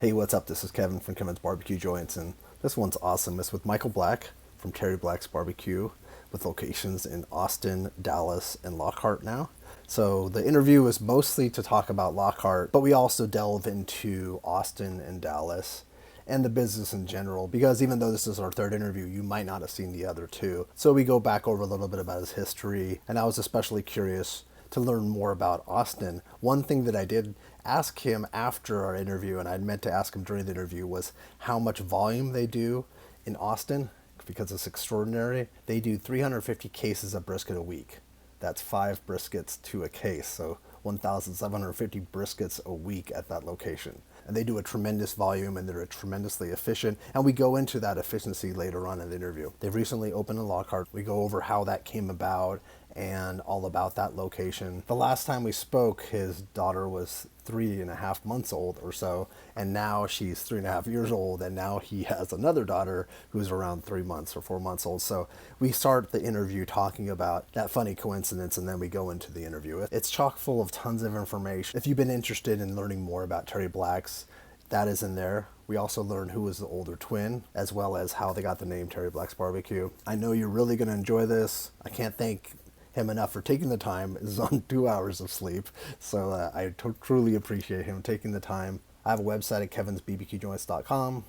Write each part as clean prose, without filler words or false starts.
Hey, what's up? This is Kevin from Kevin's Barbecue Joints, and this one's awesome. It's with Michael Black from Terry Black's Barbecue, with locations in Austin, Dallas, and Lockhart now. So the interview is mostly to talk about Lockhart, but we also delve into Austin and Dallas and the business in general, because even though this is our third interview, you might not have seen the other two. So we go back over a little bit about his history, and I was especially curious to learn more about Austin. One thing that I did ask him after our interview, and I'd meant to ask him during the interview, was how much volume they do in Austin, because it's extraordinary. They do 350 cases of brisket a week. That's 5 briskets to a case, so 1,750 briskets a week at that location. And they do a tremendous volume, and they're tremendously efficient. And we go into that efficiency later on in the interview. They've recently opened in Lockhart. We go over how that came about and all about that location. The last time we spoke, his daughter was 3.5 months old or so, and now she's 3.5 years old, and now he has another daughter who's around 3 months or 4 months old. So we start the interview talking about that funny coincidence, and then we go into the interview. It's chock full of tons of information. If you've been interested in learning more about Terry Black's, that is in there. We also learn who was the older twin, as well as how they got the name Terry Black's Barbecue. I know you're really going to enjoy this. I can't thank him enough for taking the time. This is on 2 hours of sleep, so truly appreciate him taking the time. I have a website at kevinsbbqjoints.com.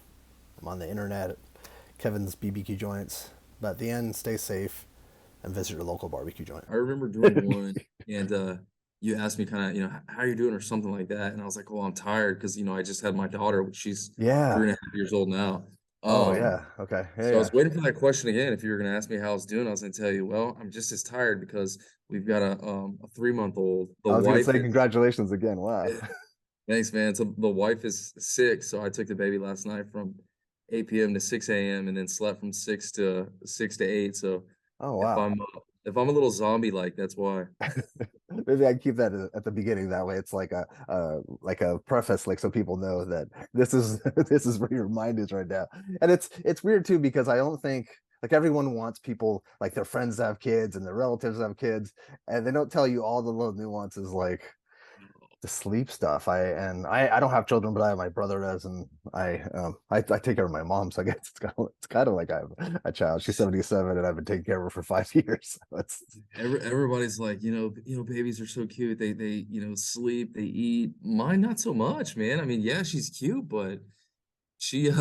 I'm on the internet at Kevin's BBQ Joints. But at the end, stay safe and visit your local barbecue joint. I remember doing one, and you asked me kind of, how are you doing or something like that. And I was like, well, I'm tired because, I just had my daughter, which she's three Yeah. and a half years old now. Oh, Um, yeah. Okay. Yeah, so I yeah. was waiting for that question again. If you were going to ask me how I was doing, I was going to tell you, well, I'm just as tired because we've got a 3 month old. The I was going to wife say is, congratulations again. Wow. eh, thanks, man. So the wife is sick. So I took the baby last night from 8 p.m. to 6 a.m. and then slept from 6 to 8. So Oh, if wow. I'm a little zombie like, that's why. Maybe I can keep that at the beginning. That way, it's like a preface, like so people know that this is this is where your mind is right now. And it's weird too because I don't think like everyone wants people like their friends to have kids and their relatives to have kids, and they don't tell you all the little nuances like the sleep stuff. I don't have children, but I have my brother does, and I take care of my mom, so I guess it's kind of like I have a child. She's 77, and I've been taking care of her for 5 years. So it's Everybody's like, babies are so cute. They sleep, they eat. Mine not so much, man. I mean, yeah, she's cute, but she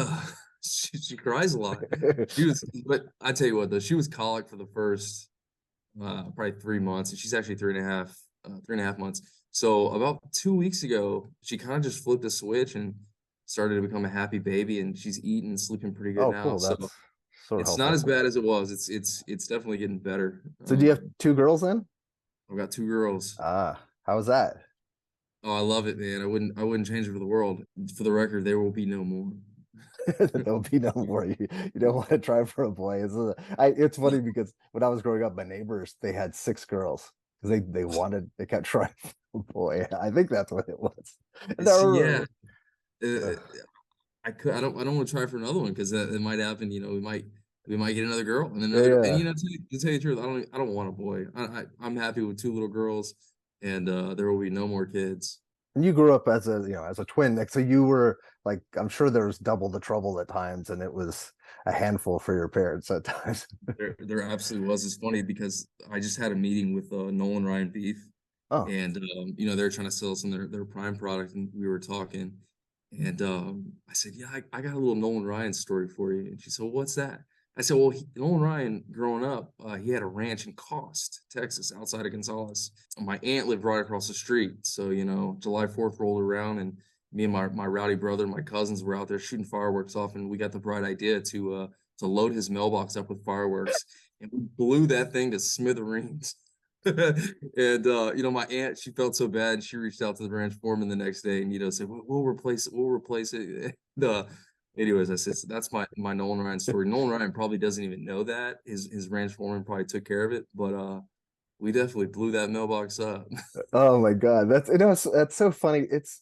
she cries a lot. But I tell you what though, she was colic for the first probably 3 months, and she's actually 3.5 months. So about 2 weeks ago, she kind of just flipped a switch and started to become a happy baby, and she's eating and sleeping pretty good oh, now. cool. So That's so it's not helpful. as bad as it was. It's definitely getting better. So do you have two girls then? I've got two girls. How was that? Oh, I love it, man. I wouldn't change it for the world. For the record, there will be no more. There'll be no more. You don't want to try for a boy. It's funny because when I was growing up, my neighbors they had 6 girls because they kept trying for a boy. I think that's what it was. And I See, yeah, remember, uh, uh, I don't want to try for another one because it might happen. We might get another girl and then another. And yeah. to tell you the truth, I don't want a boy. I'm happy with two little girls, and there will be no more kids. And you grew up as a twin, like so you were like I'm sure there was double the trouble at times, and it was a handful for your parents at times. There absolutely was. It's funny because I just had a meeting with Nolan Ryan Beef, Oh, and they're trying to sell some of their prime product, and we were talking, and I said, yeah, I got a little Nolan Ryan story for you, and she said, well, what's that? I said, well, Nolan Ryan, growing up, he had a ranch in Cost, Texas, outside of Gonzales. My aunt lived right across the street, so July 4th rolled around, and me and my rowdy brother and my cousins were out there shooting fireworks off, and we got the bright idea to load his mailbox up with fireworks, and we blew that thing to smithereens. And my aunt, she felt so bad. She reached out to the ranch foreman the next day and said, we'll replace it. We'll replace it. Anyways, I said, so that's my Nolan Ryan story. Nolan Ryan probably doesn't even know that. His ranch foreman probably took care of it, but we definitely blew that mailbox up. oh my God, that's so funny. It's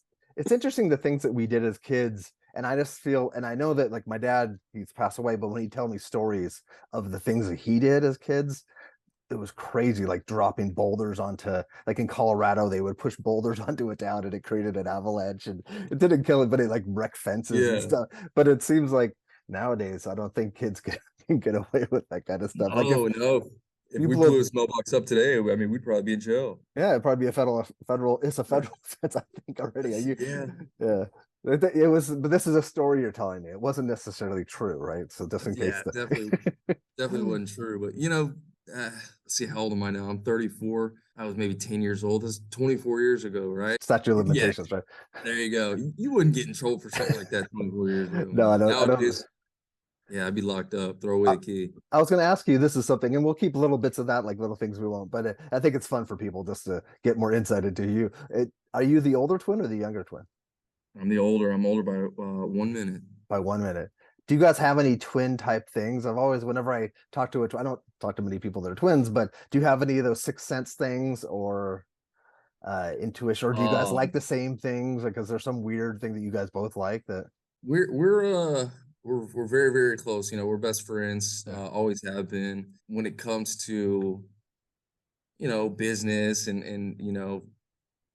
interesting the things that we did as kids, and I just feel, and I know that like my dad, he's passed away, but when he tell me stories of the things that he did as kids, it was crazy, like dropping boulders onto, like in Colorado, they would push boulders onto a town and it created an avalanche, and it didn't kill it, but it like wrecked fences and Yeah. stuff. But it seems like nowadays, I don't think kids can get away with that kind of stuff. Like if Oh no. If you we blew, blew a mailbox up today, I mean, we'd probably be in jail. yeah, it'd probably be a federal. It's a federal offense, I think already. Yeah. Yeah. It was, but this is a story you're telling me. It wasn't necessarily true, right? So just in case Yeah, definitely wasn't true. But let's see, how old am I now? I'm 34. I was maybe 10 years old. This is 24 years ago, right? statute of Yeah, limitations, right? there you go. You wouldn't get in trouble for something like that 24 years ago, No, I man. don't. I don't. Nowadays, yeah, I'd be locked up, throw away I, the key. I was going to ask you. This is something, and we'll keep little bits of that, like little things we won't. But I think it's fun for people just to get more insight into you. Are you the older twin or the younger twin? I'm older by 1 minute. By 1 minute. Do you guys have any twin type things? I've always, whenever I talk to I don't talk to many people that are twins, but do you have any of those sixth sense things or intuition, or do you guys like Um, the same things? Like, is there some weird thing that you guys both like that? we're very, very close. We're best friends, Yeah. always have been. When it comes to, business and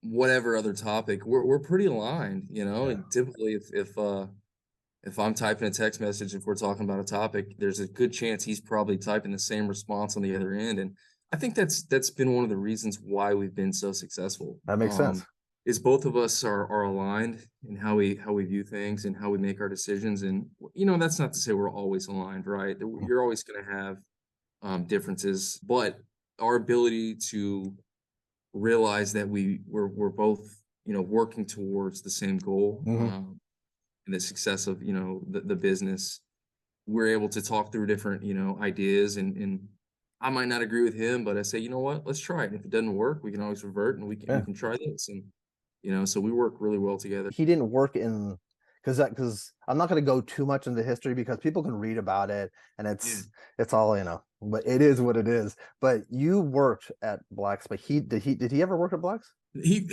whatever other topic, we're pretty aligned, Yeah. and typically if I'm typing a text message, if we're talking about a topic, there's a good chance he's probably typing the same response on the other end. And I think that's been one of the reasons why we've been so successful. That makes sense. Is both of us are aligned in how we view things and how we make our decisions. And that's not to say we're always aligned, right? Mhm. You're always going to have differences, but our ability to realize that we're both working towards the same goal, Mhm. and the success of the business. We're able to talk through different ideas, and I might not agree with him, but I say, you know what, let's try it. If it doesn't work, we can always revert, and we Yeah. can try this. And so we work really well together. He didn't work in, because I'm not going to go too much into history because people can read about it, and Yeah. it's all, but it is what it is. But you worked at Black's, but he ever work at Black's? He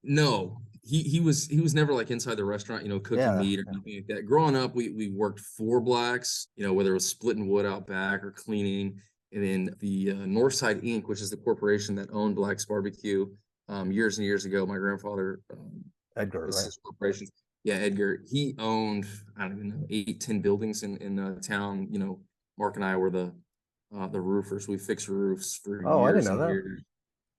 no, he was never like inside the restaurant, cooking Yeah. meat or anything like that. Growing up, we worked for Blacks, whether it was splitting wood out back or cleaning. And then the Northside Inc., which is the corporation that owned Black's Barbecue, years and years ago, my grandfather, Edgar, this is right? his corporation. Yeah, Edgar. He owned, I don't even know, 8, 10 buildings in the town. Mark and I were the roofers. We fixed roofs for Oh, I didn't years know and that. years.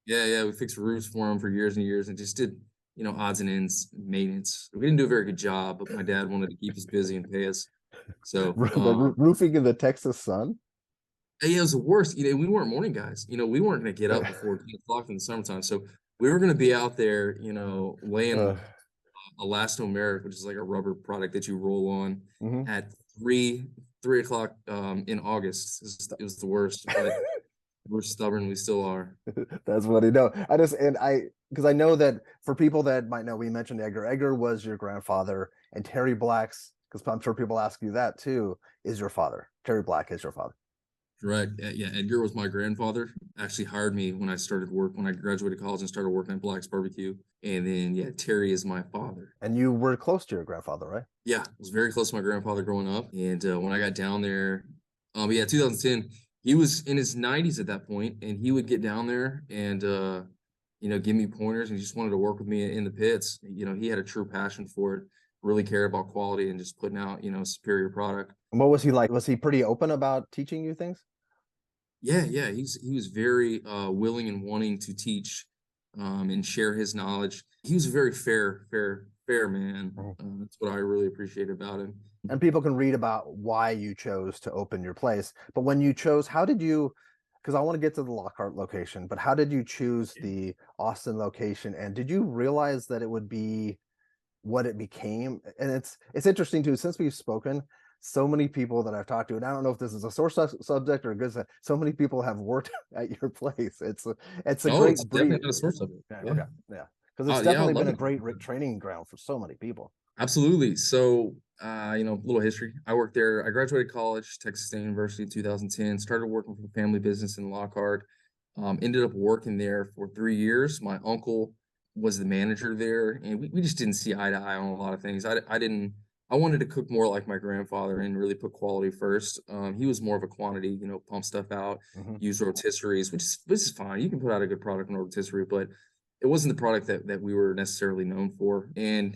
Yeah, yeah, we fixed roofs for him for years and years and just did, odds and ends maintenance. We didn't do a very good job, but my dad wanted to keep us busy and pay us. So, The roofing in the Texas sun. yeah, it was the worst. We weren't morning guys. We weren't going to get up before 10 o'clock in the summertime. So we were going to be out there, Uh, laying elastomeric, which is like a rubber product that you roll on mhm. at 3 o'clock in August. It was the worst, but we're stubborn. We still are. That's what he know. I just and I because I know that for people that might know, we mentioned Edgar. Edgar was your grandfather, and Terry Black's, because I'm sure people ask you that too, is your father. Terry Black is your father. Correct. Yeah, Edgar was my grandfather. Actually hired me when I graduated college and started working at Black's Barbecue. And then yeah, Terry is my father. And you were close to your grandfather, right? Yeah, I was very close to my grandfather growing up. And when I got down there, yeah, 2010, he was in his 90s at that point, and he would get down there and give me pointers, and he just wanted to work with me in the pits. He had a true passion for it, really cared about quality and just putting out, superior product. And what was he like? Was he pretty open about teaching you things? Yeah, yeah, he was very willing and wanting to teach, and share his knowledge. He was a very fair man. Mhm. That's what I really appreciate about him. And people can read about why you chose to open your place. But when you chose, how did you? Because I want to get to the Lockhart location, but how did you choose the Austin location? And did you realize that it would be what it became? And it's interesting too, since we've spoken, so many people that I've talked to, and I don't know if this is a subject or a good, so many people have worked at your place. It's a Oh, it's great definitely breed. not a source of it. Yeah, Yeah. okay, yeah, because it's Yeah, I definitely love been a it. great training ground for so many people. Absolutely. So, little history. I worked there. I graduated college, Texas State University in 2010, started working for the family business in Lockhart. Ended up working there for 3 years. My uncle was the manager there, and we just didn't see eye to eye on a lot of things. I I wanted to cook more like my grandfather and really put quality first. He was more of a quantity, pump stuff out, Hmm. use rotisseries, which is fine. You can put out a good product on a rotisserie, but it wasn't the product that we were necessarily known for. And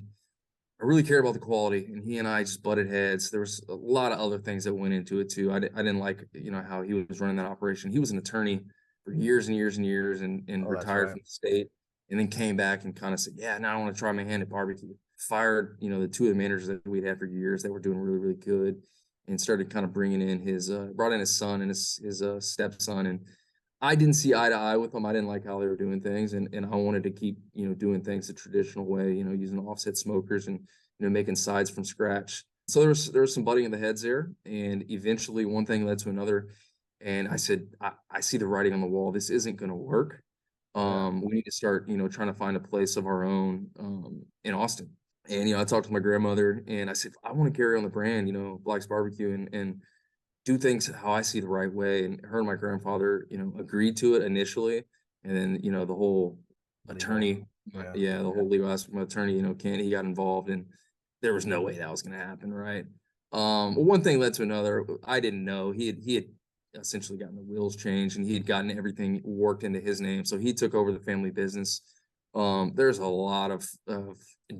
I really cared about the quality, and he and I just butted heads. There was a lot of other things that went into it too. I didn't like, how he was running that operation. He was an attorney for years and years and years, and Oh, that's retired right. from the state, and then came back and kind of said, "Yeah, now I want to try my hand at barbecue." Fired, the two of the managers that we'd had for years that were doing really, really good, and started kind of bringing in brought in his son and his stepson, and I didn't see eye to eye with them. I didn't like how they were doing things, and I wanted to keep, doing things the traditional way, using offset smokers and, making sides from scratch. So there was some butting of the heads there, and eventually one thing led to another. And I said, I see the writing on the wall. This isn't going to work. Yeah. We need to start, trying to find a place of our own in Austin. And I talked to my grandmother, and I said, I want to carry on the brand, Black's Barbecue, and do things how I see the right way. And her and my grandfather, agreed to it initially. And then, the whole Legal. attorney, Yeah. yeah, the whole legal aspect of my attorney, Ken, he got involved, and there was no way that was going to happen. Right. One thing led to another. I didn't know he had essentially gotten the wheels changed, and he had gotten everything worked into his name. So he took over the family business. There's a lot of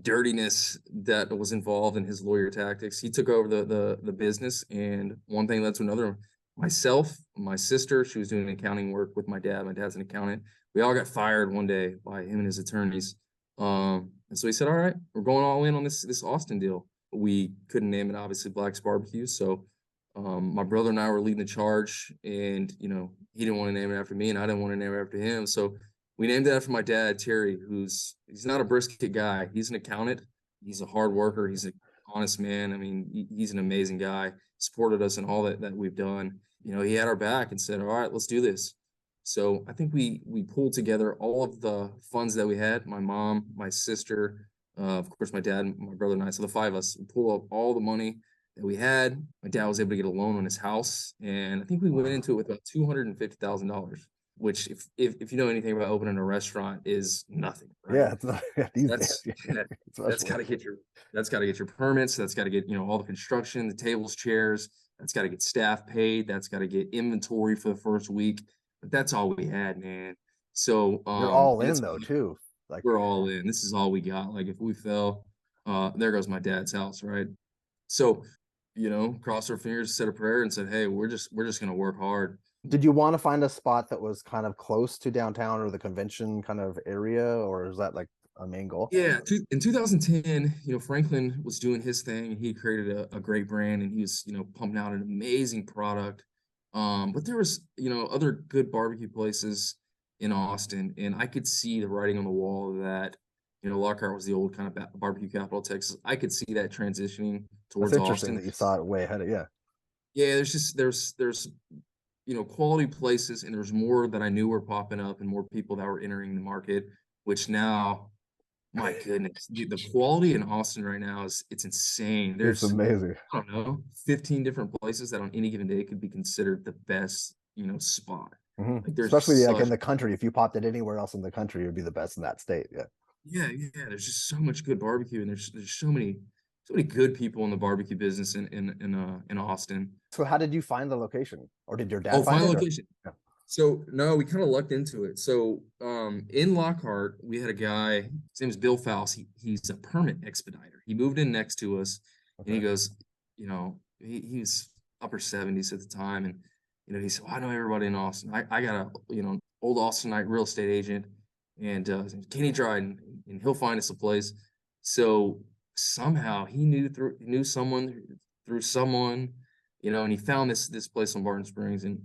dirtiness that was involved in his lawyer tactics. He took over the business, and one thing led to another. Myself, my sister, she was doing accounting work with my dad. My dad's an accountant. We all got fired one day by him and his attorneys. And so he said, "All right, we're going all in on this Austin deal." We couldn't name it, obviously, Black's Barbecue. So my brother and I were leading the charge, and he didn't want to name it after me, and I didn't want to name it after him. So we named it after my dad, Terry, he's not a brisket guy. He's an accountant. He's a hard worker. He's an honest man. I mean, he's an amazing guy. Supported us in all that we've done. He had our back and said, "All right, let's do this." So I think we pulled together all of the funds that we had. My mom, my sister, of course, my dad, my brother, and I. So the five of us pulled up all the money that we had. My dad was able to get a loan on his house, and I think we went Wow. into it with about $250,000, which if you know anything about opening a restaurant is nothing, right? Yeah. It's not, yeah, these days, That's yeah, that's especially. got to get your permits. That's got to get all the construction, the tables, chairs. That's got to get staff paid. That's got to get inventory for the first week. But that's all we had, man. So You're all and in it's though too. Like, we're all in. This is all we got. Like if we fell, there goes my dad's house, right? So cross our fingers, said a prayer, and said, "Hey, we're just gonna work hard." did you want to find a spot that was kind of close to downtown or the convention kind of area, or is that like a main goal? Yeah, in 2010, Franklin was doing his thing, and he created a great brand, and he was, pumping out an amazing product. But there was, other good barbecue places in Austin, and I could see the writing on the wall that, Lockhart was the old kind of barbecue capital of Texas. I could see that transitioning That's towards interesting Austin. that you saw it way ahead of, yeah. Yeah, there's quality places, and there's more that I knew were popping up, and more people that were entering the market, which now, my goodness, the quality in Austin right now it's insane. It's There's, amazing. I don't know, 15 different places that on any given day could be considered the best, spot. Hmm. Like there's Especially like in such, the country, if you popped it anywhere else in the country, it would be the best in that state. Yeah. yeah, there's just so much good barbecue, and there's so many good people in the barbecue business in Austin. So how did you find the location, or did your dad Oh, find final it, or? location. Yeah. So no, we kind of lucked into it. So in Lockhart, we had a guy, his name is Bill Faust. He's a permit expediter. He moved in next to us, and he Okay. goes, he was upper 70s at the time, and he said, well, I know everybody in Austin. I got a old Austinite real estate agent, and Kenny Dryden, and he'll find us a place. So somehow he knew someone through someone, and he found this place on Barton Springs, and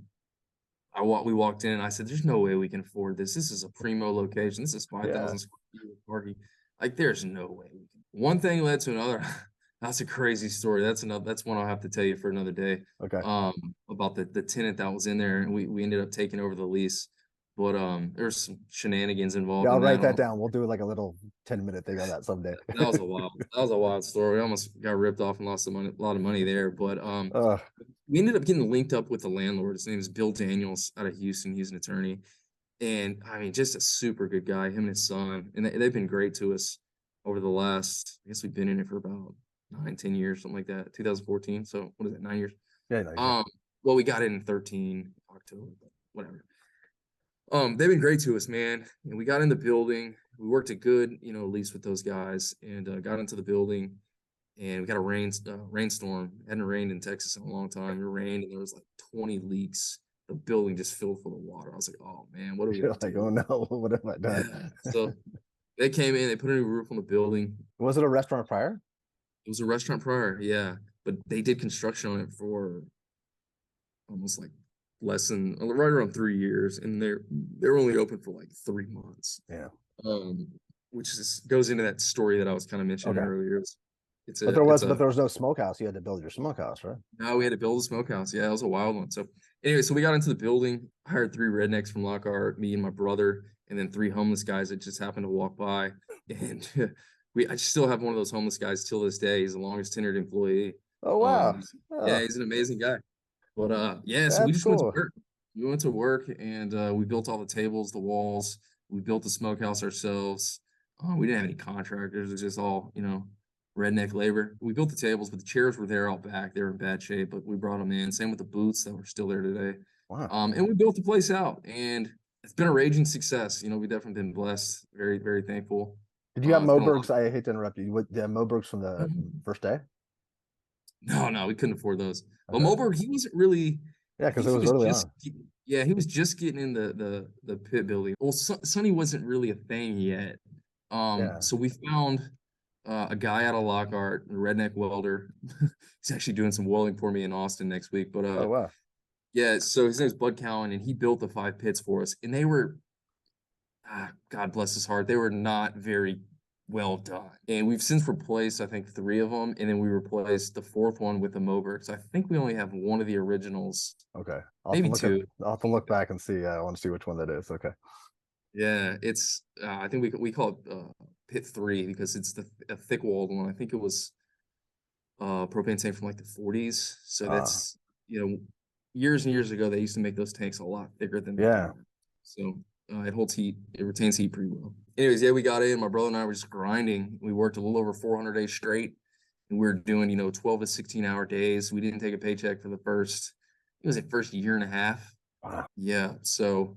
we walked in, and I said, "There's no way we can afford this. This is a primo location. This is Yeah. 5,000 square feet of parking. Like, there's no way we can." One thing led to another. That's a crazy story. That's one I'll have to tell you for another day. Okay. About the tenant that was in there, and we ended up taking over the lease. But there's some shenanigans Yeah, involved I'll in write that. that down. We'll do like a little 10-minute thing on that someday. That was a wild story. We almost got ripped off and lost a lot of money there. But Uh, we ended up getting linked up with the landlord. His name is Bill Daniels out of Houston. He's an attorney. And I mean, just a super good guy, him and his son. And they've been great to us over the last, I guess we've been in it for about 9, 10 years, something like that. 2014. So what is it? 9 years. Yeah, no, Um, well, we got in 13 October, but whatever. They've been great to us, man. And we got in the building. We worked a good, lease with those guys, and got into the building, and we got a rainstorm. It hadn't rained in Texas in a long time. It rained, and there was like 20 leaks. The building just filled full of water. I was like, oh man, what are we you're gonna like, do? oh no, what have I done? Yeah. So they came in, they put a new roof on the building. Was it a restaurant prior? It was a restaurant prior, yeah, but they did construction on it for almost like less than right around 3 years, and they're only open for like 3 months. Yeah. Um, which is goes into that story that I was kind of mentioning Okay. earlier. It's But a there it's was, a but there was no smokehouse. You had to build your smokehouse, right? Now we had to build a smokehouse. Yeah, it was a wild one. So anyway, so we got into the building, hired 3 rednecks from Lockhart, me and my brother, and then 3 homeless guys that just happened to walk by. And I still have one of those homeless guys till this day. He's the longest tenured employee. Oh wow. Yeah, Oh, he's an amazing guy. But yeah, so we that's just went to cool. work. We went to work, and we built all the tables, the walls. We built the smokehouse ourselves. We didn't have any contractors. It was just all, redneck labor. We built the tables, but the chairs were there out back. They were in bad shape, but we brought them in. Same with the boots that were still there today. Wow. And we built the place out, and it's been a raging success. We definitely been blessed. Very, very thankful. Did you have It's been a lot. Mobergs? I hate to interrupt you. Did you have Mobergs from the first day? No, no, we couldn't afford those. But Okay. Moberg, he wasn't really. Yeah, I because think it he was was early just. on. Yeah, he was just getting in the pit building. Well, Sonny wasn't really a thing yet. Yeah. So we found a guy out of Lockhart, a redneck welder. He's actually doing some welding for me in Austin next week. But Oh wow. yeah, so his name's Bud Cowan, and he built the 5 pits for us, and they were, God bless his heart, they were not very well done. And we've since replaced, I think, 3 of them, and then we replaced the fourth one with a Moberg. So I think we only have one of the originals, Okay. maybe two. I'll have to look back and see. I want to see which one that is. Okay. Yeah, it's I think we call it pit 3 because it's a thick walled one. I think it was propane tank from like the 40s. So Ah, that's years and years ago they used to make those tanks a lot thicker than they do yeah. now. So it holds heat, it retains heat pretty well. Anyways, yeah, we got in. My brother and I were just grinding. We worked a little over 400 days straight, and we were doing 12 to 16 hour days. We didn't take a paycheck for the first year and a half. Wow. Yeah, so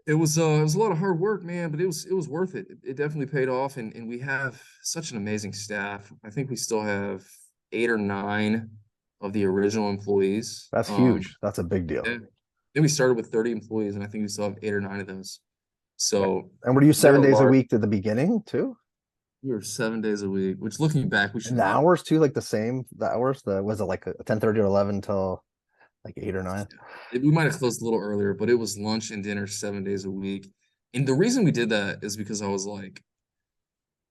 it was a lot of hard work, man, but it was worth it. It definitely paid off, and we have such an amazing staff. I think we still have 8 or 9 of the original employees. That's huge. That's a big deal. Yeah. Then we started with 30 employees, and I think we still have 8 or 9 of those. Yeah. So And were you we got a 7 days a large. week at the beginning too? We were 7 days a week, which looking back, we And should the have. hours too, like the same. The hours. The was it like 10:30 or 11 till like 8 or 9? We might have closed a little earlier, but it was lunch and dinner 7 days a week. And the reason we did that is because I was like,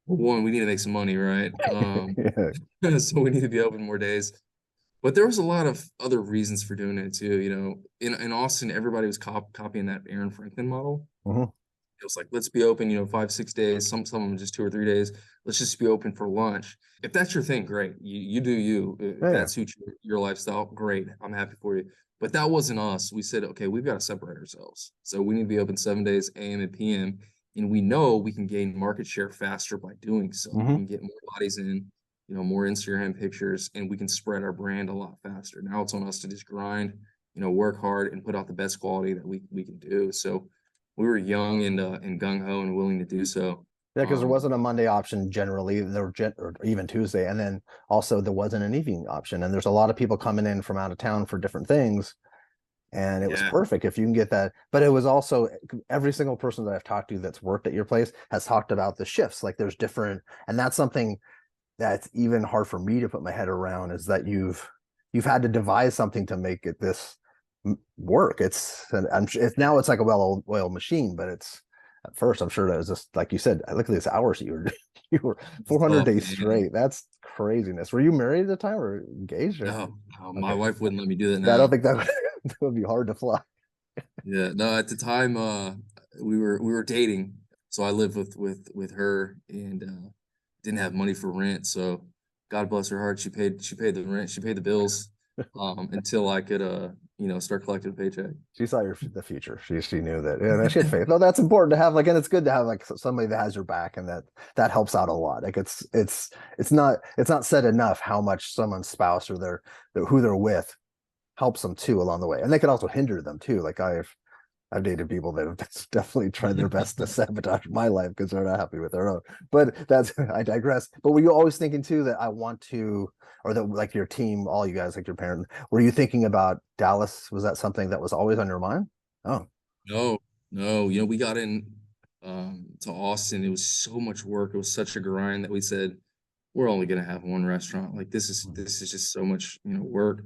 well, one, we need to make some money, right? Yeah. So we need to be open more days. But there was a lot of other reasons for doing it too. In Austin, everybody was copying that Aaron Franklin model. Hmm. It was like, let's be open, 5, 6 days, some of them just 2 or 3 days. Let's just be open for lunch. If that's your thing, great. You do you. If Yeah. that suits your lifestyle, great. I'm happy for you. But that wasn't us. We said, okay, we've got to separate ourselves. So we need to be open 7 days, AM and PM. And we know we can gain market share faster by doing so. We Hmm. can get more bodies in, more Instagram pictures, and we can spread our brand a lot faster. Now it's on us to just grind, work hard and put out the best quality that we can do. So we were young and gung ho and willing to do so. Yeah, because there Um, wasn't a Monday option generally, or even Tuesday, and then also there wasn't an evening option. And there's a lot of people coming in from out of town for different things, and it was yeah, perfect if you can get that. But it was also every single person that I've talked to that's worked at your place has talked about the shifts. Like there's different, and that's something that's even hard for me to put my head around is that you've had to devise something to make it this work. It's now it's like a well-oiled machine, but it's at first I'm sure that was just like you said. Look at these hours you were you were it's 400 tough, days man. straight. That's craziness. Were you married at the time or engaged? Or No, no, my okay, wife wouldn't let me do that yeah, I don't now. think that that would be hard to fly. Yeah, no, at the time, we were dating, so I lived with her and didn't have money for rent. So God bless her heart, she paid the rent, she paid the bills, until I could start collecting a paycheck. She saw the future. She knew that, and she had faith. No, that's important to have. Like, and it's good to have like somebody that has your back, and that helps out a lot. Like, it's not said enough how much someone's spouse or who they're with helps them too along the way, and they can also hinder them too. Like I've dated people that have definitely tried their best to sabotage my life because they're not happy with their own. But that's I digress. But were you always thinking too that I want to, or that like your team, all you guys, like your parent, were you thinking about Dallas? Was that something that was always on your mind? Oh, No, no, we got in to Austin. It was so much work. It was such a grind that we said we're only gonna have one restaurant. Like this is just so much, work.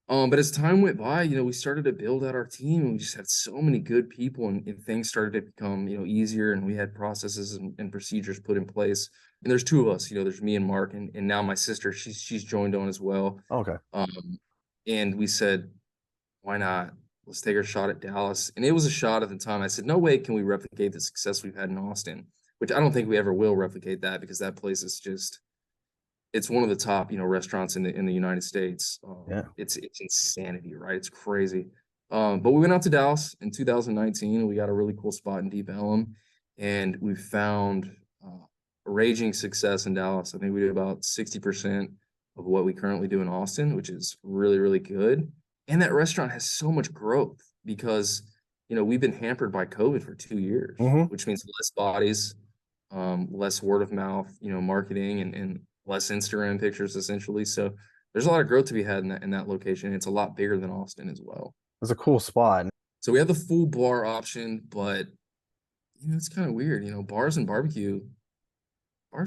But as time went by, we started to build out our team and we just had so many good people and things started to become, easier and we had processes and procedures put in place. And there's two of us, there's me and Mark and now my sister, she's joined on as well. okay. Um, and we said, why not? Let's take our shot at Dallas. And it was a shot at the time. I said, no way can we replicate the success we've had in Austin, which I don't think we ever will replicate that because that place is just it's one of the top, restaurants in the United States. Yeah. It's insanity, right? It's crazy. But we went out to Dallas in 2019 and we got a really cool spot in Deep Ellum and we found raging success in Dallas. I think we did about 60% of what we currently do in Austin, which is really, really good. And that restaurant has so much growth because, we've been hampered by COVID for 2 years, Hmm. which means less bodies, less word of mouth, marketing and less Instagram pictures essentially. So there's a lot of growth to be had in that location. It's a lot bigger than Austin as well. It's a cool spot. So we have the full bar option, but it's kind of weird. Bars and bars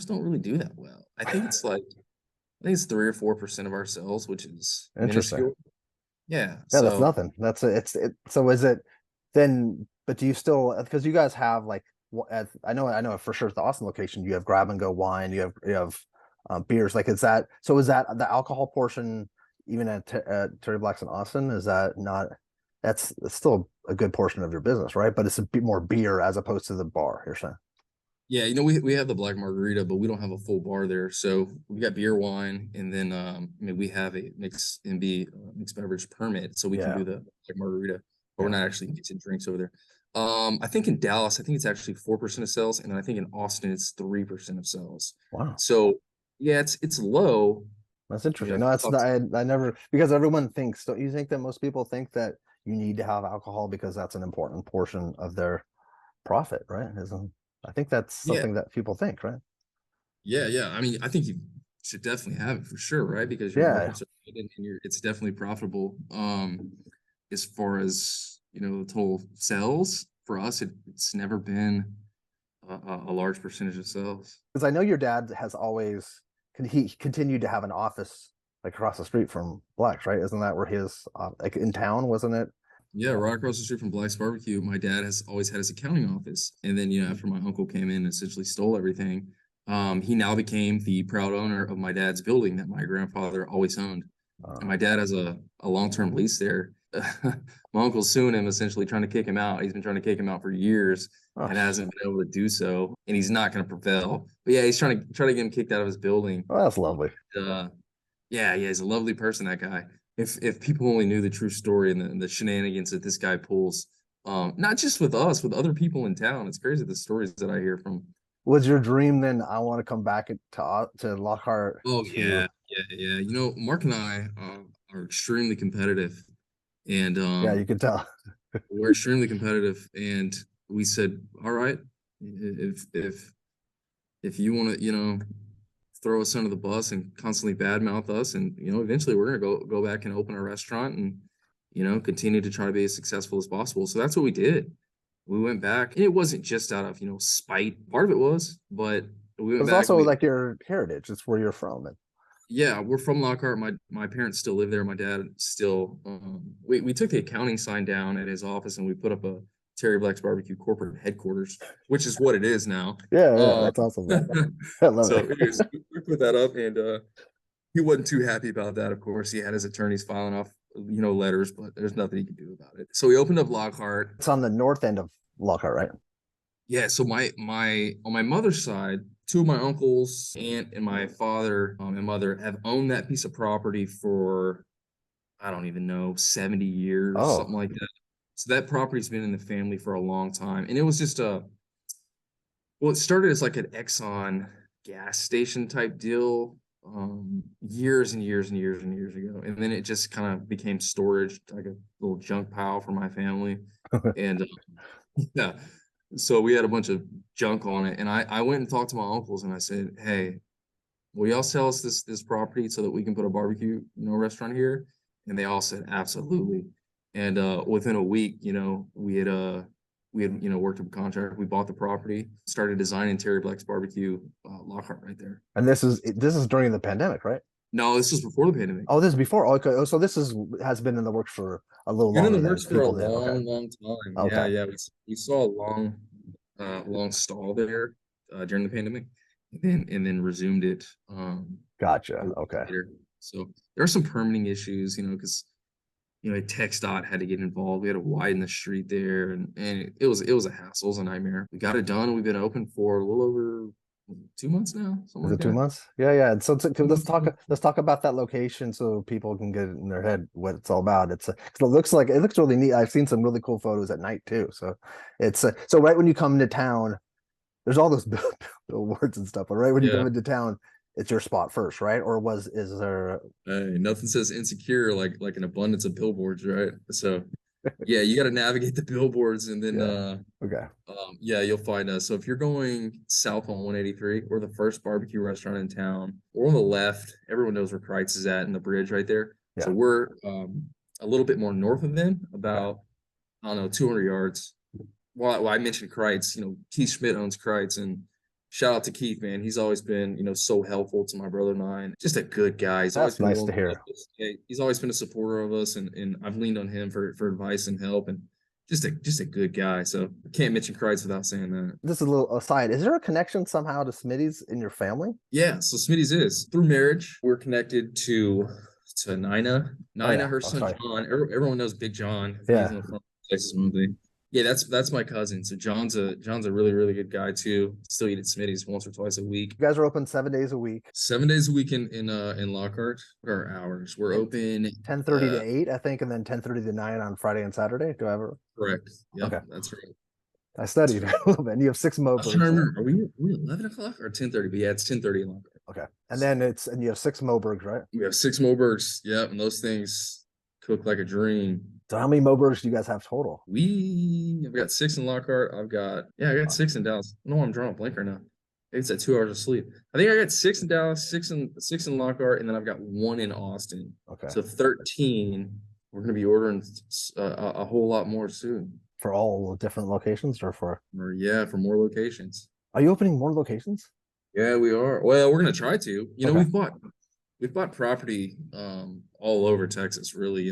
don't really do that well. I think it's 3 or 4% of our sales, which is Interesting. minuscule. Yeah. Yeah, that's So nothing. So is it then? But do you still, because you guys have like I know for sure at the Austin location you have grab and go wine, you have beers. Like, is that the alcohol portion even at Terry Black's in Austin? Is that not? It's still a good portion of your business, right? But it's a bit more beer as opposed to the bar. You're saying? yeah, we have the black margarita, but we don't have a full bar there. So we got beer, wine, and then we have a mixed beverage permit, so we can Yeah. do the black margarita, but we're Yeah. not actually mixing drinks over there. I think in Dallas, I think it's actually 4% of sales, and then I think in Austin it's 3% of sales. Wow. So yeah, it's low. That's interesting. If No, you it's talk not. to I never, because everyone thinks. Don't you think that most people think that you need to have alcohol because that's an important portion of their profit, right? Isn't I think that's yeah, something that people think, right? yeah. I mean, I think you should definitely have it for sure, right? Because your Yeah. margins are good and it's definitely profitable. As far as the total sales for us, it's never been a large percentage of sales. Because I know your dad has always he continued to have an office like across the street from Black's, right? Isn't that where his like in town, wasn't it? Yeah, right across the street from Black's Barbecue, my dad has always had his accounting office, and then after my uncle came in and essentially stole everything, he now became the proud owner of my dad's building that my grandfather always owned. And Uh, my dad has a long-term lease there. My uncle's suing him, essentially trying to kick him out. He's been trying to kick him out for years oh, and hasn't been able to do so, and he's not going to prevail. But yeah, he's trying to get him kicked out of his building. well, that's lovely. Uh, yeah, he's a lovely person, that guy. If people only knew the true story and the shenanigans that this guy pulls, not just with us, with other people in town. It's crazy the stories that I hear from. Was your dream then? I want to come back to Lockhart Oh to yeah, yeah. Mark and I are extremely competitive, and yeah, you could tell. we're extremely competitive. And we said, all right, if you want to, throw us under the bus and constantly badmouth us, and eventually we're gonna go back and open a restaurant and continue to try to be as successful as possible. So that's what we did. We went back, and it wasn't just out of spite. Part of it was, but we went It's back. also like your heritage. It's where you're from. And Yeah, we're from Lockhart. My parents still live there. My dad still. We took the accounting sign down at his office and we put up a Terry Black's Barbecue corporate headquarters, which is what it is now. yeah, Um, that's awesome. I love so it. anyways, we put that up, and he wasn't too happy about that. Of course, he had his attorneys filing off letters, but there's nothing he could do about it. So we opened up Lockhart. It's on the north end of Lockhart, right? Yeah, so my on my mother's side, two of my uncles, aunt, and my father and mother have owned that piece of property for I don't even know, 70 years, Oh, something like that. So that property's been in the family for a long time. And it was just a well, it started as like an Exxon gas station type deal, years and years and years and years ago. And then it just kind of became storage, like a little junk pile for my family. And yeah, so we had a bunch of junk on it. And I went and talked to my uncles and I said, hey, will y'all sell us this property so that we can put a barbecue, restaurant here? And they all said absolutely. And within a week, we had worked up a contract. We bought the property, started designing Terry Black's barbecue, Lockhart right there. and this is during the pandemic, right? No, this was before the pandemic. Oh, this is before. Okay, oh, so this is has been in the works for a little Been in the longer than works for a people knew. Okay, long, long time. Yeah, okay, yeah. We saw a long stall there during the pandemic, and then resumed it a gotcha. week Okay, later. So there are some permitting issues, because TxDOT had to get involved. We had to widen the street there, and it was a hassle. It was a nightmare. We got it done. We've been open for a little over 2 months now, something is like it two that. months? Yeah, yeah. And so, let's 2 months. talk about that location so people can get it in their head what it's all about. 'Cause it looks really neat. I've seen some really cool photos at night too. So so right when you come into town, there's all those billboards and stuff. But right when you Yeah. come into town, it's your spot first, right? Or was is there? Hey, nothing says insecure like an abundance of billboards, right? So yeah, you got to navigate the billboards, and then Yeah. Okay. yeah, you'll find us. So if you're going south on 183, we're the first barbecue restaurant in town. We're on the left. Everyone knows where Kreitz is at in the bridge right there. So Yeah. we're a little bit more north of them, Okay. about I don't know, 200 yards. Well, I mentioned Kreitz. Keith Schmidt owns Kreitz, and shout out to Keith, man. He's always been, so helpful to my brother and I, and just a good guy. He's always That's been nice willing to to help hear. us. Yeah, he's always been a supporter of us, and I've leaned on him for advice and help, and just a good guy. So I can't mention Kreitz without saying that. Just a little aside. Is there a connection somehow to Smitty's in your family? Yeah, so Smitty's is through marriage. We're connected to Nina. Oh Nina, yeah. her Oh son sorry. John. Everyone knows Big John. He's Yeah. in the front of Texas Monthly. Yeah, that's my cousin. So John's a really, really good guy too. Still eat at Smitty's once or twice a week. You guys are open 7 days a week. 7 days a week in Lockhart. What are our hours? We're And open 10:30 to 8, I think, and then 10:30 to 9 on Friday and Saturday. Do I ever? correct. Yep, Okay. that's right. I That's studied right. a little bit. And you have six I was trying to Mobergs then. remember. Are we 11 o'clock or 10:30? But yeah, it's 10:30 in Lockhart. Okay. And you have six Mobergs, right? We have 6 Mobergs. Yep, and those things cook like a dream. So how many Mobergs do you guys have total? I've got 6 in Lockhart. I got 6 in Dallas. No, I'm drawing a blank right now. It's at 2 hours of sleep. I think I got 6 in Dallas, six in Lockhart, and then I've got 1 in Austin. Okay. So 13. We're gonna be ordering a whole lot more soon. For all different locations or Or yeah, for more locations. are you opening more locations? Yeah, we are. Well, we're gonna try to. Okay. We've bought property all over Texas, really,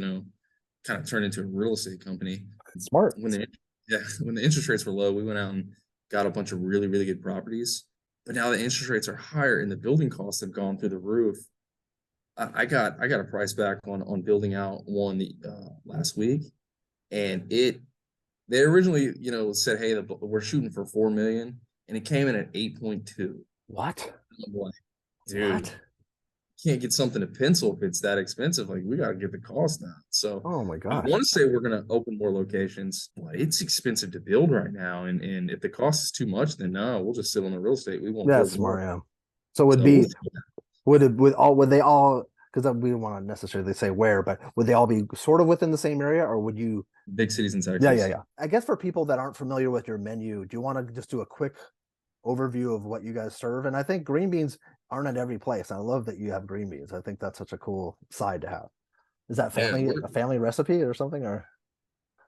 kind of turned into a real estate company. Smart. When the yeah, when the interest rates were low, we went out and got a bunch of really, really good properties. But now the interest rates are higher and the building costs have gone through the roof. I got a price back on building out one last week, and they originally said, hey, we're shooting for 4 million, and it came in at 8.2. What? I'm like, dude, What? can't get something to pencil if it's that expensive. Like, we got to get the cost down. So Oh my I gosh. want to say we're going to open more locations, but it's expensive to build right now. And if the cost is too much, then no, we'll just sit on the real estate. We won't That's build more. smart, yeah. So So we'll see. would they all, because we don't want to necessarily say where, but would they all be sort of within the same area, or would you? Big cities in Yeah, yeah, Texas. yeah. I guess for people that aren't familiar with your menu, do you want to just do a quick overview of what you guys serve? And I think green beans aren't at every place. I love that you have green beans. I think that's such a cool side to have. Is that Yeah. a family recipe or something, or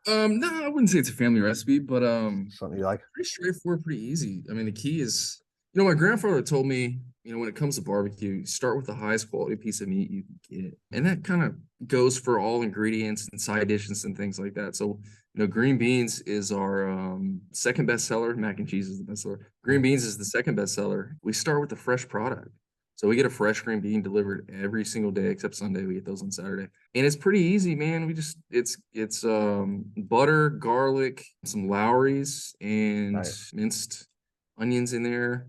No, I wouldn't say it's a family recipe, but something you like? pretty straightforward, pretty easy. I mean, the key is, my grandfather told me, when it comes to barbecue, start with the highest quality piece of meat you can get. And that kind of goes for all ingredients and side dishes and things like that. So, green beans is our second best seller. Mac and cheese is the best seller. Green beans is the second best seller. We start with the fresh product. So we get a fresh green bean delivered every single day except Sunday. We get those on Saturday. And it's pretty easy, man. It's butter, garlic, some Lowry's, and Nice. minced onions in there,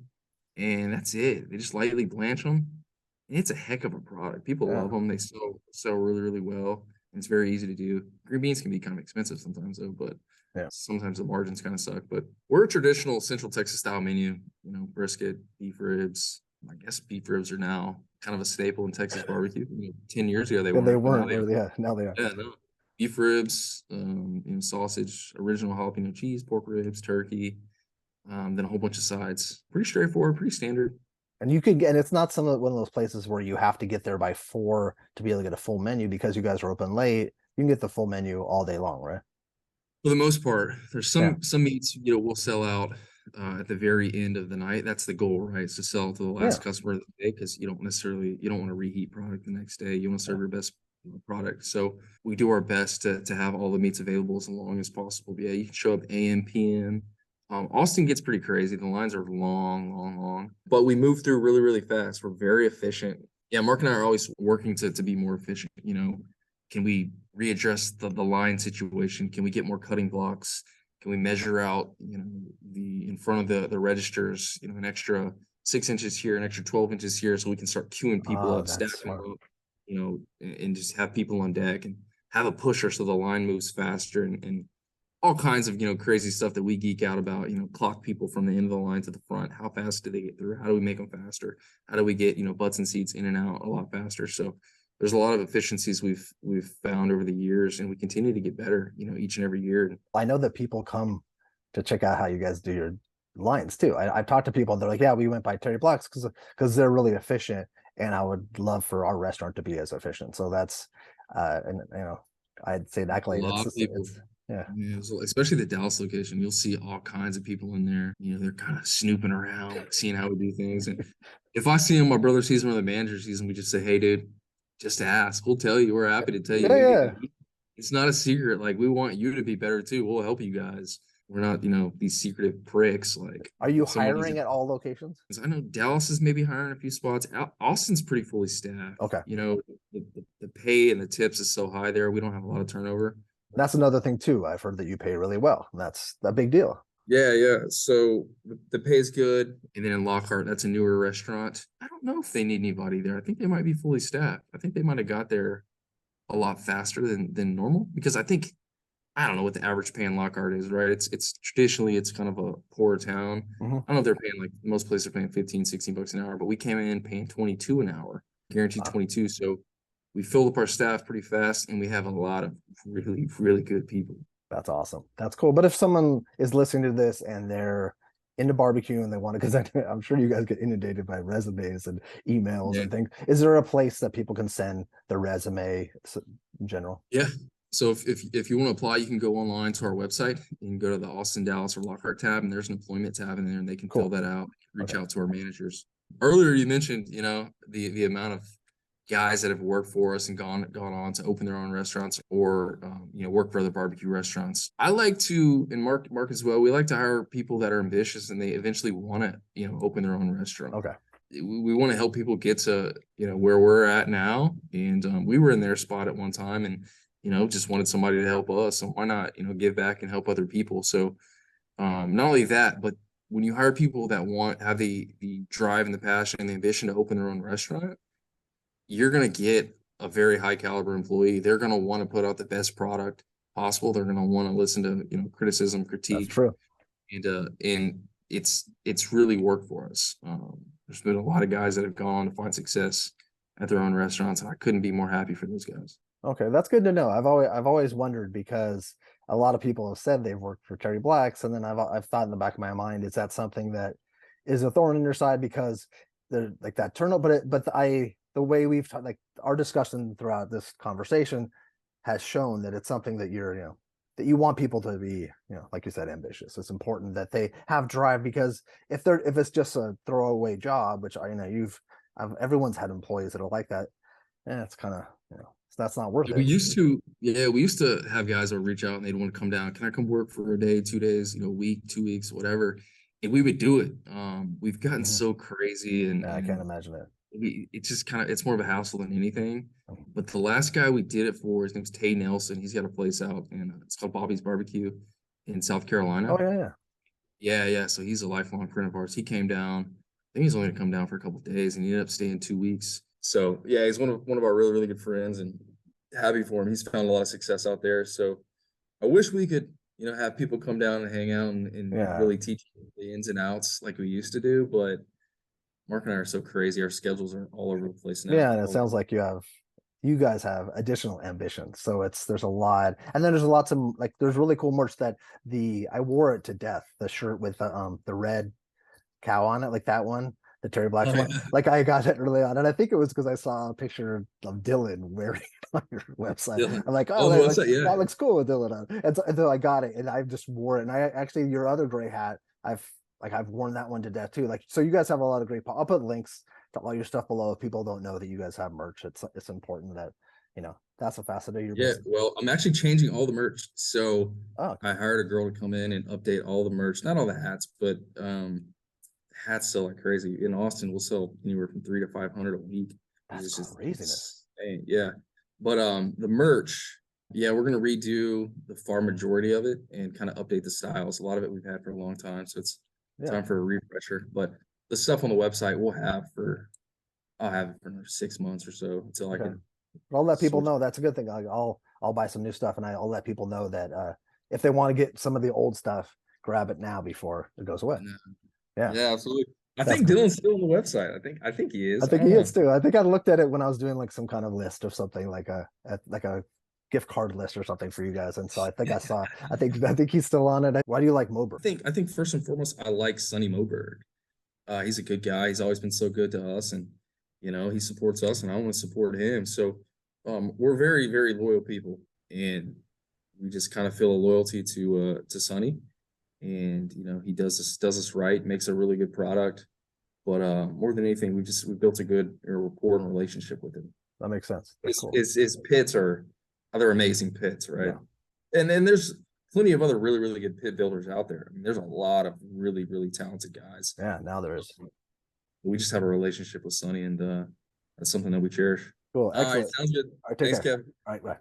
and that's it. They just lightly blanch them. It's a heck of a product. People Yeah. love them. They sell really, really well. and it's very easy to do. Green beans can be kind of expensive sometimes though, but Yeah. sometimes the margins kind of suck. But we're a traditional Central Texas style menu. You know, brisket, beef ribs. I guess beef ribs are now kind of a staple in Texas barbecue. 10 years ago they Yeah, they weren't, but now weren't, they but are. yeah, now they are. Yeah, no. Beef ribs, sausage, original jalapeno cheese, pork ribs, turkey, then a whole bunch of sides. Pretty straightforward, pretty standard. And you could get, and it's not one of those places where you have to get there by 4 to be able to get a full menu because you guys are open late. You can get the full menu all day long, right? For the most part, there's Yeah. some meats, we'll sell out at the very end of the night. That's the goal, right? Is to sell to the last Yeah. customer of the day because you don't want to reheat product the next day. You want to Yeah. serve your best product. So we do our best to have all the meats available as long as possible. But yeah, you can show up AM, PM. Austin gets pretty crazy. The lines are long, long, long, but we move through really, really fast. We're very efficient. Yeah, Mark and I are always working to be more efficient. Can we readdress the line situation? Can we get more cutting blocks? Can we measure out, the in front of the registers, an extra 6 inches here, an extra 12 inches here, so we can start queuing people Oh, up, that's stacking smart. them up, and just have people on deck and have a pusher so the line moves faster and all kinds of crazy stuff that we geek out about. Clock people from the end of the line to the front. How fast do they get through? How do we make them faster? How do we get butts and seats in and out a lot faster? So there's a lot of efficiencies we've found over the years, and we continue to get better each and every year. I know that people come to check out how you guys do your lines too. I've talked to people, they're like, yeah, we went by Terry Black's because they're really efficient, and I would love for our restaurant to be as efficient. So that's and I'd say an A accolade. lot of people. It's yeah. Yeah, so especially the Dallas location, you'll see all kinds of people in there. They're kind of snooping around, like seeing how we do things. And if I see him, my brother sees him, or the manager sees him, we just say, "Hey, dude, just ask. We'll tell you. We're happy to tell you. Yeah, yeah. It's not a secret. Like we want you to be better too. We'll help you guys. We're not, these secretive pricks. Like Are you if someone needs hiring at all locations? 'cause I know Dallas is maybe hiring a few spots. Austin's pretty fully staffed. Okay. The pay and the tips is so high there. We don't have a lot of turnover. That's another thing too. I've heard that you pay really well. That's a big deal. Yeah, yeah. So the pay is good. And then in Lockhart, that's a newer restaurant. I don't know if they need anybody there. I think they might be fully staffed. I think they might have got there a lot faster than normal because I don't know what the average pay in Lockhart is, right? It's traditionally it's kind of a poor town. Mhm. I don't know if they're paying like most places are paying 15, 16 bucks an hour, but we came in paying 22 an hour, guaranteed Wow. 22. So we filled up our staff pretty fast and we have a lot of really, really good people. That's awesome. That's cool. But if someone is listening to this and they're into barbecue and they want to, because I'm sure you guys get inundated by resumes and emails Yeah. and things. Is there a place that people can send their resume in general? Yeah. So if you want to apply, you can go online to our website. You can go to the Austin, Dallas, or Lockhart tab, and there's an employment tab in there, and they can fill Cool. that out. Reach Okay. out to our managers. Earlier, you mentioned, the amount of guys that have worked for us and gone on to open their own restaurants or work for other barbecue restaurants. I like to, and Mark as well. We like to hire people that are ambitious and they eventually want to open their own restaurant. Okay. We want to help people get to where we're at now, and we were in their spot at one time, and just wanted somebody to help us. So why not give back and help other people? So not only that, but when you hire people that have the drive and the passion and the ambition to open their own restaurant, you're going to get a very high caliber employee. They're going to want to put out the best product possible. They're going to want to listen to criticism, That's critique, true. and it's really worked for us. There's been a lot of guys that have gone on to find success at their own restaurants, and I couldn't be more happy for those guys. Okay, that's good to know. I've always wondered because a lot of people have said they've worked for Terry Blacks, and then I've thought in the back of my mind, is that something that is a thorn in your side because they're like that turnover? The way we've like our discussion throughout this conversation has shown that it's something that that you want people to be, like you said, ambitious. It's important that they have drive because if it's just a throwaway job, which everyone's had employees that are like that, it's kind of that's not worth We it. used to, yeah, we used to have guys that would reach out and they'd want to come down. Can I come work for a day, 2 days, a week, 2 weeks, whatever? And we would do it. We've gotten Mhm. so crazy and Yeah, I can't imagine it. it's just it's more of a hassle than anything. But the last guy we did it for, his name's Tay Nelson. He's got a place out and it's called Bobby's Barbecue in South Carolina. Oh yeah, yeah. Yeah, yeah. So he's a lifelong friend of ours. He came down. I think he's only gonna come down for a couple of days, and he ended up staying 2 weeks. So yeah, he's one of our really really good friends, and happy for him. He's found a lot of success out there. So I wish we could, have people come down and hang out and Yeah. really teach the ins and outs like we used to do. But Mark and I are so crazy. Our schedules are all over the place now. Yeah, and it sounds like you guys have additional ambitions. So there's a lot, and then there's lots of like there's really cool merch that the I wore it to death. The shirt with the red cow on it, like that one, the Terry Black's Oh one. yeah, Like I got it early on, and I think it was because I saw a picture of Dylan wearing it on your website. Dylan. I'm like, oh, On the like website, yeah. that looks cool with Dylan on. And so I got it, and I just wore it. And I actually your other gray hat, I've worn that one to death too. Like so, you guys have a lot of great. I'll put links to all your stuff below. If people don't know that you guys have merch, it's important that that's a facet of your Yeah, business. well, I'm actually changing all the merch. So Oh, I hired a girl to come in and update all the merch. Not all the hats, but hats sell like crazy. In Austin, we'll sell anywhere from 300 to 500 a week. that's It's just craziness. insane. Yeah. But the merch, yeah, we're gonna redo the far majority of it and kind of update the styles. A lot of it we've had for a long time, so it's Yeah. time for a refresher. But the stuff on the website I'll have it for another 6 months or so until I Okay. can But I'll let people switch. know that's a good thing. I'll buy some new stuff, and I'll let people know that if they want to get some of the old stuff, grab it now before it goes away. Yeah, Yeah, absolutely. I that's think cool. Dylan's still on the website. I think he I is. I think don't he know. is too. I think I looked at it when I was doing like some kind of list of something like a gift card list or something for you guys, and so I think I saw. I think he's still on it. Why do you like Mober? I think first and foremost, I like Sonny Moberg. He's a good guy. He's always been so good to us, and he supports us, and I want to support him. So, we're very, very loyal people, and we just kind of feel a loyalty to Sonny, and he does us right, makes a really good product. But more than anything, we built a good rapport and relationship with him. That makes sense. That's His cool. his, his pits are they're amazing pits, right? Yeah, And then there's plenty of other really, really good pit builders out there. I mean, there's a lot of really, really talented guys. yeah. Now there is. We just have a relationship with Sonny, and that's something that we cherish. Cool. All right, Excellent. sounds good. All right. Take Thanks, care. Kevin. All right. Bye.